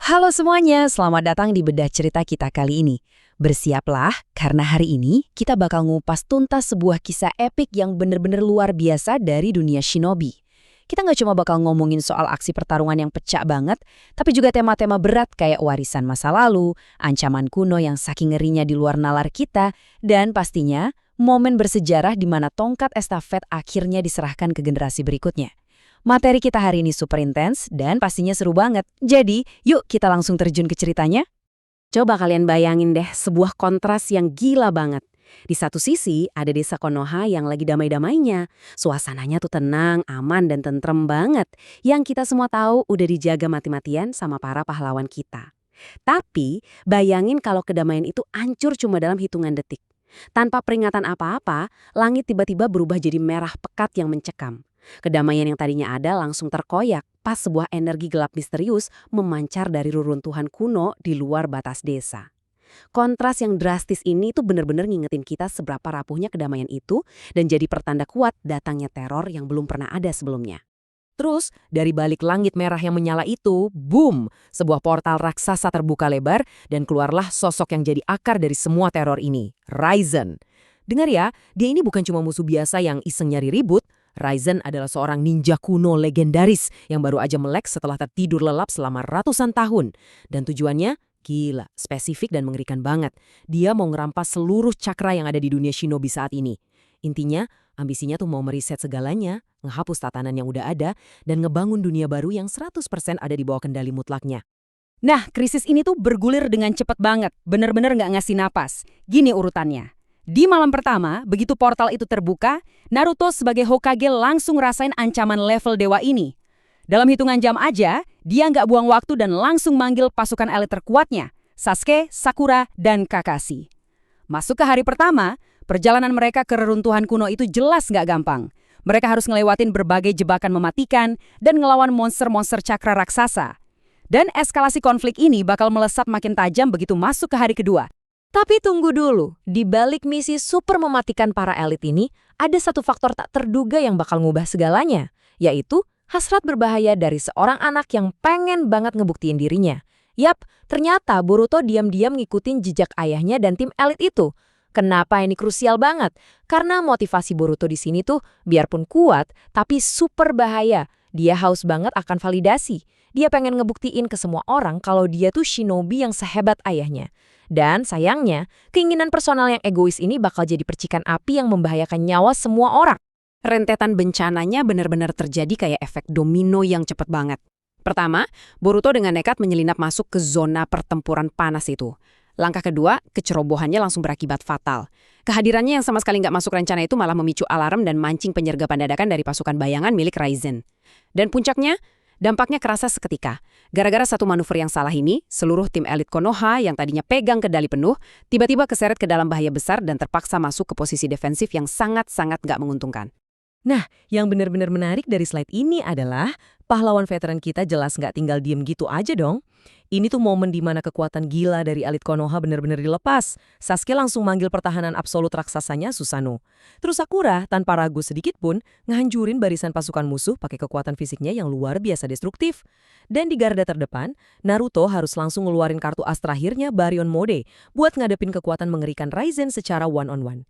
Halo semuanya, selamat datang di Bedah Cerita kita kali ini. Bersiaplah, karena hari ini kita bakal ngupas tuntas sebuah kisah epik yang bener-bener luar biasa dari dunia shinobi. Kita nggak cuma bakal ngomongin soal aksi pertarungan yang pecah banget, tapi juga tema-tema berat kayak warisan masa lalu, ancaman kuno yang saking ngerinya di luar nalar kita, dan pastinya momen bersejarah di mana tongkat estafet akhirnya diserahkan ke generasi berikutnya. Materi kita hari ini super intens dan pastinya seru banget. Jadi, yuk kita langsung terjun ke ceritanya. Coba kalian bayangin deh sebuah kontras yang gila banget. Di satu sisi ada desa Konoha yang lagi damai-damainya. Suasananya tuh tenang, aman, dan tentrem banget. Yang kita semua tahu udah dijaga mati-matian sama para pahlawan kita. Tapi, bayangin kalau kedamaian itu hancur cuma dalam hitungan detik. Tanpa peringatan apa-apa, langit tiba-tiba berubah jadi merah pekat yang mencekam. Kedamaian yang tadinya ada langsung terkoyak pas sebuah energi gelap misterius memancar dari reruntuhan kuno di luar batas desa. Kontras yang drastis ini tuh bener-bener ngingetin kita seberapa rapuhnya kedamaian itu dan jadi pertanda kuat datangnya teror yang belum pernah ada sebelumnya. Terus, dari balik langit merah yang menyala itu, boom! Sebuah portal raksasa terbuka lebar dan keluarlah sosok yang jadi akar dari semua teror ini, Raizen. Dengar ya, dia ini bukan cuma musuh biasa yang iseng nyari ribut. Raizen adalah seorang ninja kuno legendaris yang baru aja melek setelah tertidur lelap selama ratusan tahun. Dan tujuannya, gila, spesifik dan mengerikan banget. Dia mau ngerampas seluruh cakra yang ada di dunia shinobi saat ini. Intinya, ambisinya tuh mau meriset segalanya, ngehapus tatanan yang udah ada, dan ngebangun dunia baru yang 100% ada di bawah kendali mutlaknya. Nah, krisis ini tuh bergulir dengan cepat banget, bener-bener nggak ngasih napas. Gini urutannya. Di malam pertama, begitu portal itu terbuka, Naruto sebagai Hokage langsung rasain ancaman level dewa ini. Dalam hitungan jam aja, dia nggak buang waktu dan langsung manggil pasukan elit terkuatnya, Sasuke, Sakura, dan Kakashi. Masuk ke hari pertama, perjalanan mereka ke reruntuhan kuno itu jelas nggak gampang. Mereka harus ngelewatin berbagai jebakan mematikan dan ngelawan monster-monster cakra raksasa. Dan eskalasi konflik ini bakal melesat makin tajam begitu masuk ke hari kedua. Tapi tunggu dulu, di balik misi super mematikan para elit ini, ada satu faktor tak terduga yang bakal ngubah segalanya, yaitu hasrat berbahaya dari seorang anak yang pengen banget ngebuktiin dirinya. Yap, ternyata Boruto diam-diam ngikutin jejak ayahnya dan tim elit itu. Kenapa ini krusial banget? Karena motivasi Boruto di sini tuh biarpun kuat, tapi super bahaya. Dia haus banget akan validasi. Dia pengen ngebuktiin ke semua orang kalau dia tuh shinobi yang sehebat ayahnya. Dan sayangnya, keinginan personal yang egois ini bakal jadi percikan api yang membahayakan nyawa semua orang. Rentetan bencananya benar-benar terjadi kayak efek domino yang cepet banget. Pertama, Boruto dengan nekat menyelinap masuk ke zona pertempuran panas itu. Langkah kedua, kecerobohannya langsung berakibat fatal. Kehadirannya yang sama sekali nggak masuk rencana itu malah memicu alarm dan mancing penyergapan dadakan dari pasukan bayangan milik Raizen. Dan puncaknya, dampaknya kerasa seketika. Gara-gara satu manuver yang salah ini, seluruh tim elit Konoha yang tadinya pegang kendali penuh, tiba-tiba keseret ke dalam bahaya besar dan terpaksa masuk ke posisi defensif yang sangat-sangat nggak menguntungkan. Nah, yang benar-benar menarik dari slide ini adalah pahlawan veteran kita jelas nggak tinggal diem gitu aja dong. Ini tuh momen di mana kekuatan gila dari elit Konoha benar-benar dilepas. Sasuke langsung manggil pertahanan absolut raksasanya Susanoo. Terus Sakura tanpa ragu sedikit pun ngehancurin barisan pasukan musuh pakai kekuatan fisiknya yang luar biasa destruktif. Dan di garda terdepan, Naruto harus langsung ngeluarin kartu as terakhirnya Baryon Mode buat ngadepin kekuatan mengerikan Raizen secara one-on-one.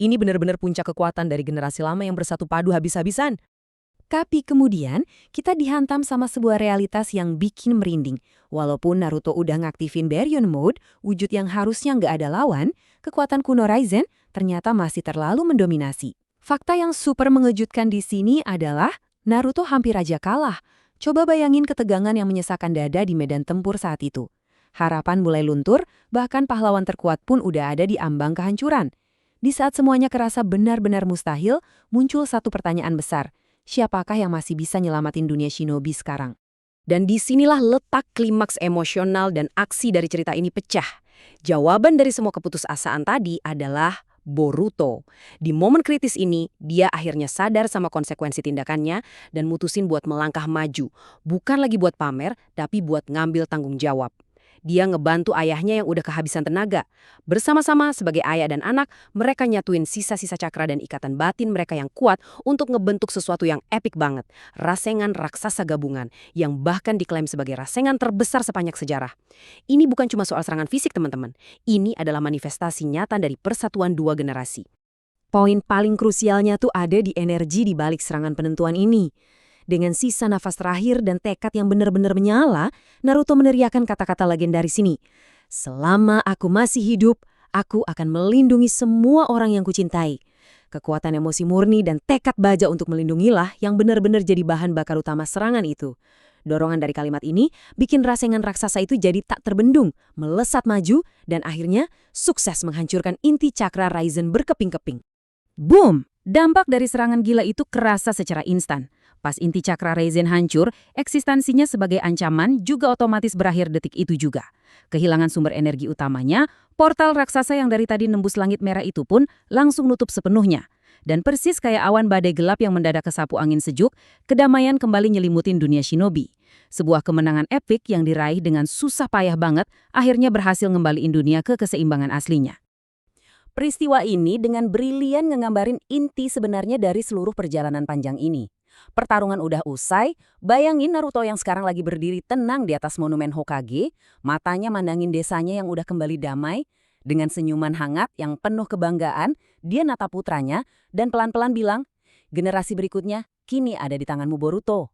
Ini benar-benar puncak kekuatan dari generasi lama yang bersatu padu habis-habisan. Tapi kemudian, kita dihantam sama sebuah realitas yang bikin merinding. Walaupun Naruto udah ngaktifin Baryon Mode, wujud yang harusnya nggak ada lawan, kekuatan kuno Raizen ternyata masih terlalu mendominasi. Fakta yang super mengejutkan di sini adalah Naruto hampir aja kalah. Coba bayangin ketegangan yang menyesakan dada di medan tempur saat itu. Harapan mulai luntur, bahkan pahlawan terkuat pun udah ada di ambang kehancuran. Di saat semuanya kerasa benar-benar mustahil, muncul satu pertanyaan besar. Siapakah yang masih bisa nyelamatin dunia shinobi sekarang? Dan disinilah letak klimaks emosional dan aksi dari cerita ini pecah. Jawaban dari semua keputusasaan tadi adalah Boruto. Di momen kritis ini, dia akhirnya sadar sama konsekuensi tindakannya dan mutusin buat melangkah maju. Bukan lagi buat pamer, tapi buat ngambil tanggung jawab. Dia ngebantu ayahnya yang udah kehabisan tenaga. Bersama-sama sebagai ayah dan anak, mereka nyatuin sisa-sisa cakra dan ikatan batin mereka yang kuat untuk ngebentuk sesuatu yang epik banget. Rasengan raksasa gabungan, yang bahkan diklaim sebagai rasengan terbesar sepanjang sejarah. Ini bukan cuma soal serangan fisik, teman-teman. Ini adalah manifestasi nyata dari persatuan dua generasi. Poin paling krusialnya tuh ada di energi di balik serangan penentuan ini. Dengan sisa nafas terakhir dan tekad yang benar-benar menyala, Naruto meneriakkan kata-kata legendaris ini. Selama aku masih hidup, aku akan melindungi semua orang yang kucintai. Kekuatan emosi murni dan tekad baja untuk melindungilah yang benar-benar jadi bahan bakar utama serangan itu. Dorongan dari kalimat ini bikin rasengan raksasa itu jadi tak terbendung, melesat maju, dan akhirnya sukses menghancurkan inti cakra Raizen berkeping-keping. Boom! Dampak dari serangan gila itu kerasa secara instan. Pas inti cakra Raizen hancur, eksistensinya sebagai ancaman juga otomatis berakhir detik itu juga. Kehilangan sumber energi utamanya, portal raksasa yang dari tadi nembus langit merah itu pun langsung nutup sepenuhnya. Dan persis kayak awan badai gelap yang mendadak kesapu angin sejuk, kedamaian kembali nyelimutin dunia shinobi. Sebuah kemenangan epik yang diraih dengan susah payah banget, akhirnya berhasil ngembaliin dunia ke keseimbangan aslinya. Peristiwa ini dengan brilian ngegambarin inti sebenarnya dari seluruh perjalanan panjang ini. Pertarungan udah usai, bayangin Naruto yang sekarang lagi berdiri tenang di atas monumen Hokage, matanya mandangin desanya yang udah kembali damai, dengan senyuman hangat yang penuh kebanggaan, dia natap putranya dan pelan-pelan bilang, generasi berikutnya kini ada di tanganmu Boruto.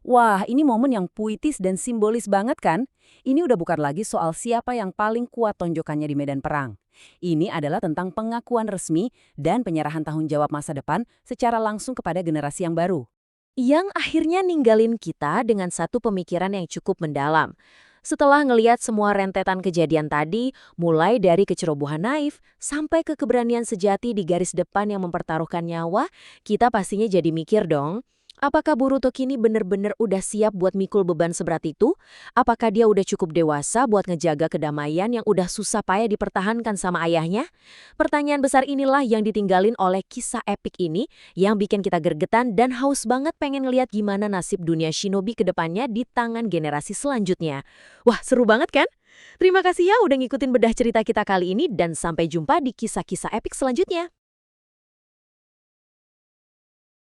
Wah, ini momen yang puitis dan simbolis banget kan? Ini udah bukan lagi soal siapa yang paling kuat tonjokannya di medan perang. Ini adalah tentang pengakuan resmi dan penyerahan tanggung jawab masa depan secara langsung kepada generasi yang baru. Yang akhirnya ninggalin kita dengan satu pemikiran yang cukup mendalam. Setelah ngeliat semua rentetan kejadian tadi, mulai dari kecerobohan naif sampai ke keberanian sejati di garis depan yang mempertaruhkan nyawa, kita pastinya jadi mikir dong. Apakah Boruto kini bener-bener udah siap buat mikul beban seberat itu? Apakah dia udah cukup dewasa buat ngejaga kedamaian yang udah susah payah dipertahankan sama ayahnya? Pertanyaan besar inilah yang ditinggalin oleh kisah epik ini yang bikin kita gergetan dan haus banget pengen ngeliat gimana nasib dunia shinobi ke depannya di tangan generasi selanjutnya. Wah, seru banget kan? Terima kasih ya udah ngikutin bedah cerita kita kali ini dan sampai jumpa di kisah-kisah epik selanjutnya.